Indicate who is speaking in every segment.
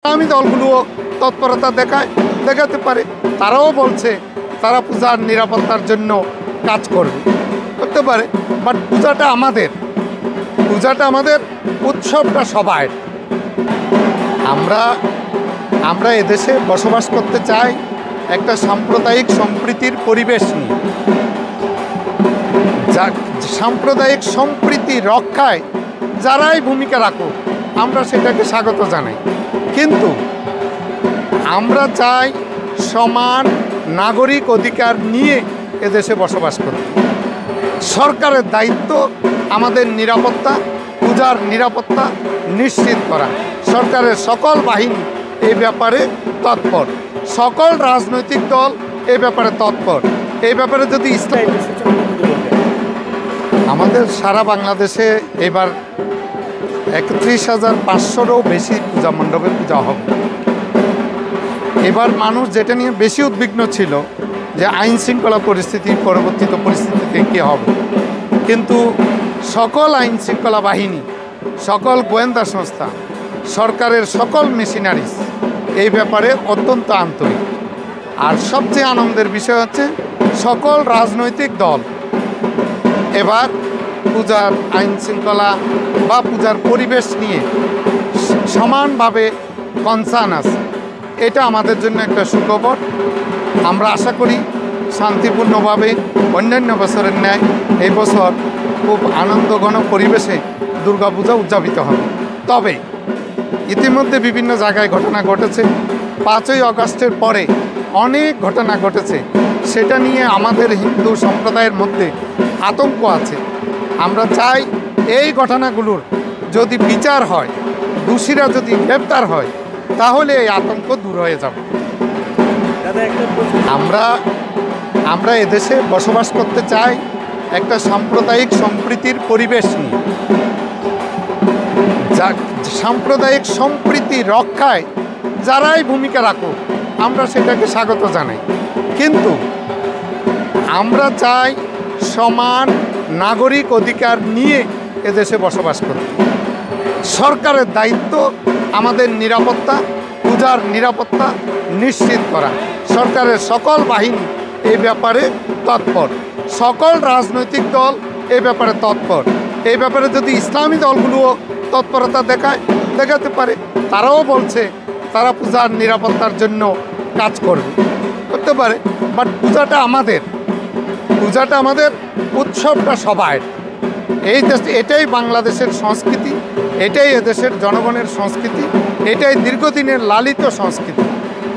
Speaker 1: আমি দলগুলোও তৎপরতা দেখাতে পারে। তারাও বলছে তারা পূজার নিরাপত্তার জন্য কাজ করতে পারে। বাট পূজাটা আমাদের, উৎসবটা সবাই। আমরা এদেশে বসবাস করতে চাই একটা সাম্প্রদায়িক সম্প্রীতির পরিবেশ নিয়ে। সাম্প্রদায়িক সম্প্রীতি রক্ষায় যারাই ভূমিকা রাখুক আমরা সেটাকে স্বাগত জানাই, কিন্তু আমরা চাই সমান নাগরিক অধিকার নিয়ে এদেশে বসবাস করতে। সরকারের দায়িত্ব আমাদের নিরাপত্তা, পূজার নিরাপত্তা নিশ্চিত করা। সরকারের সকল বাহিনী এই ব্যাপারে তৎপর, সকল রাজনৈতিক দল এই ব্যাপারে তৎপর। এই ব্যাপারে যদি আমাদের সারা বাংলাদেশে এবার 31,500-রও বেশি পূজা মণ্ডপে পূজা হবে। এবার মানুষ যেটা নিয়ে বেশি উদ্বিগ্ন ছিল যে আইন শৃঙ্খলা পরিস্থিতিতে কী হবে, কিন্তু সকল আইন শৃঙ্খলা বাহিনী, সকল গোয়েন্দা সংস্থা, সরকারের সকল মেশিনারিজ এই ব্যাপারে অত্যন্ত আন্তরিক। আর সবচেয়ে আনন্দের বিষয় হচ্ছে সকল রাজনৈতিক দল এবার পূজার আইন শৃঙ্খলা বা পূজার পরিবেশ নিয়ে সমানভাবে কনসার্ন আছে। এটা আমাদের জন্য একটা সুখবর। আমরা আশা করি শান্তিপূর্ণভাবে অন্যান্য বছরের ন্যায় এই বছর খুব আনন্দঘন পরিবেশে দুর্গাপূজা উদযাপিত হবে। তবে ইতিমধ্যে বিভিন্ন জায়গায় ঘটনা ঘটেছে। 5ই আগস্টের পরে অনেক ঘটনা ঘটেছে, সেটা নিয়ে আমাদের হিন্দু সম্প্রদায়ের মধ্যে আতঙ্ক আছে। আমরা চাই এই ঘটনাগুলোর যদি বিচার হয়, দোষীরা যদি গ্রেপ্তার হয়, তাহলে এই আতঙ্ক দূর হয়ে যাবে। আমরা এদেশে বসবাস করতে চাই একটা সাম্প্রদায়িক সম্প্রীতির পরিবেশ নিয়ে। সাম্প্রদায়িক সম্প্রীতি রক্ষায় যারাই ভূমিকা রাখুক আমরা সেটাকে স্বাগত জানাই, কিন্তু আমরা চাই সমান নাগরিক অধিকার নিয়ে এদেশে বসবাস করতে। সরকারের দায়িত্ব আমাদের নিরাপত্তা, পূজার নিরাপত্তা নিশ্চিত করা। সরকারের সকল বাহিনী এই ব্যাপারে তৎপর, সকল রাজনৈতিক দল এই ব্যাপারে তৎপর। এই ব্যাপারে যদি ইসলামী দলগুলোও তৎপরতা দেখাতে পারে, তারাও বলছে তারা পূজার নিরাপত্তার জন্য কাজ করতে পারে। বাট পূজাটা আমাদের, উৎসবটা সবাই। এটাই বাংলাদেশের সংস্কৃতি, এটাই এদেশের জনগণের সংস্কৃতি, এটাই দীর্ঘদিনের লালিত সংস্কৃতি।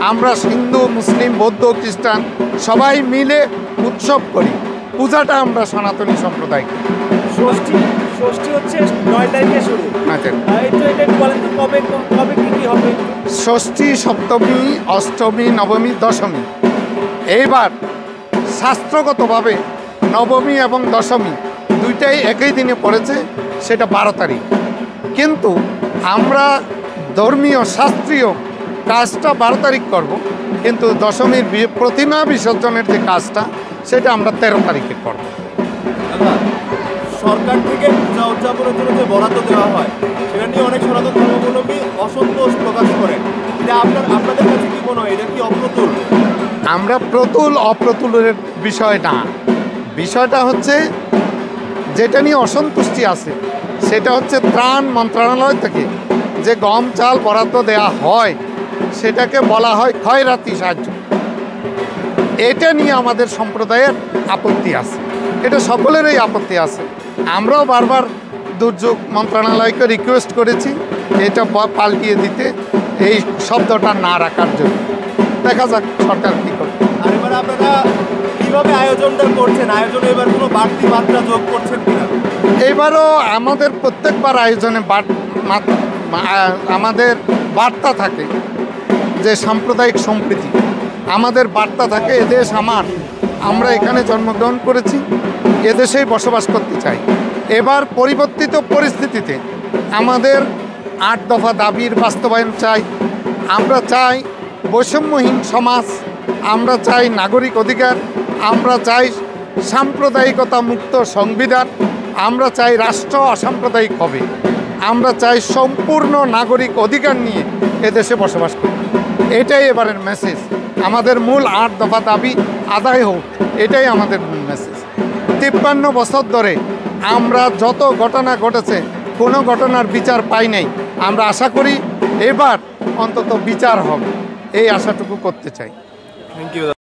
Speaker 1: আমরা হিন্দু, মুসলিম, বৌদ্ধ, খ্রিস্টান সবাই মিলে উৎসব করি। পূজাটা আমরা সনাতনী সম্প্রদায়।
Speaker 2: ষষ্ঠী হচ্ছে 9 তারিখে শুরু।
Speaker 1: ষষ্ঠী, সপ্তমী, অষ্টমী, নবমী, দশমী। এইবার শাস্ত্রগতভাবে নবমী এবং দশমী দুইটাই একই দিনে পড়েছে, সেটা 12 তারিখ। কিন্তু আমরা ধর্মীয় শাস্ত্রীয় কাজটা 12 তারিখ করব, কিন্তু দশমীর প্রতিমা বিসর্জনের যে কাজটা সেটা আমরা 13 তারিখে করব।
Speaker 2: সরকার থেকে পূজা উদযাপনের জন্য যে বরাদ্দ দেওয়া হয় সেটা নিয়ে অনেক সনাতন ধর্মাবলম্বী অসন্তোষ প্রকাশ করেন। এটা আপনাদের কাছে কি মনে হয়, এটা কি অপ্রতুল?
Speaker 1: আমরা অপ্রতুলের বিষয় না। বিষয়টা হচ্ছে যেটা নিয়ে অসন্তুষ্টি আছে সেটা হচ্ছে ত্রাণ মন্ত্রণালয় থেকে যে গম চাল বরাদ্দ দেওয়া হয় সেটাকে বলা হয় ক্ষয়রাতি সাহায্য। এটা নিয়ে আমাদের সম্প্রদায়ের আপত্তি আছে, এটা সকলেরই আপত্তি আছে। আমরাও বারবার দুর্যোগ মন্ত্রণালয়কে রিকোয়েস্ট করেছি এটা পাল্টিয়ে দিতে, এই শব্দটা না রাখার জন্য। দেখা যাক সরকার কী করে।
Speaker 2: আর এবার আপনারা কীভাবে আয়োজনটা করছেন? আয়োজনে এবার কোনো বাড়তি মাত্রা যোগ করছেন কিনা?
Speaker 1: এবারও আমাদের প্রত্যেকবার আয়োজনে আমাদের বার্তা থাকে যে সাম্প্রদায়িক সম্প্রীতি। আমাদের বার্তা থাকে এদেশ আমার, আমরা এখানে জন্মগ্রহণ করেছি, এদেশেই বসবাস করতে চাই। এবার পরিবর্তিত পরিস্থিতিতে আমাদের 8 দফা দাবির বাস্তবায়ন চাই। আমরা চাই বৈষম্যহীন সমাজ, আমরা চাই নাগরিক অধিকার, আমরা চাই সাম্প্রদায়িকতা মুক্ত সংবিধান, আমরা চাই রাষ্ট্র অসাম্প্রদায়িক হবে। আমরা চাই সম্পূর্ণ নাগরিক অধিকার নিয়ে এদেশে বসবাস করি। এটাই এবারের মেসেজ। আমাদের মূল 8 দফা দাবি আদায় হোক, এটাই আমাদের মূল মেসেজ। 53 বছর ধরে আমরা যত ঘটনা ঘটেছে কোনো ঘটনার বিচার পাই নাই। আমরা আশা করি এবার অন্তত বিচার হবে, এই আশাটুকু করতে চাই।
Speaker 2: Thank you.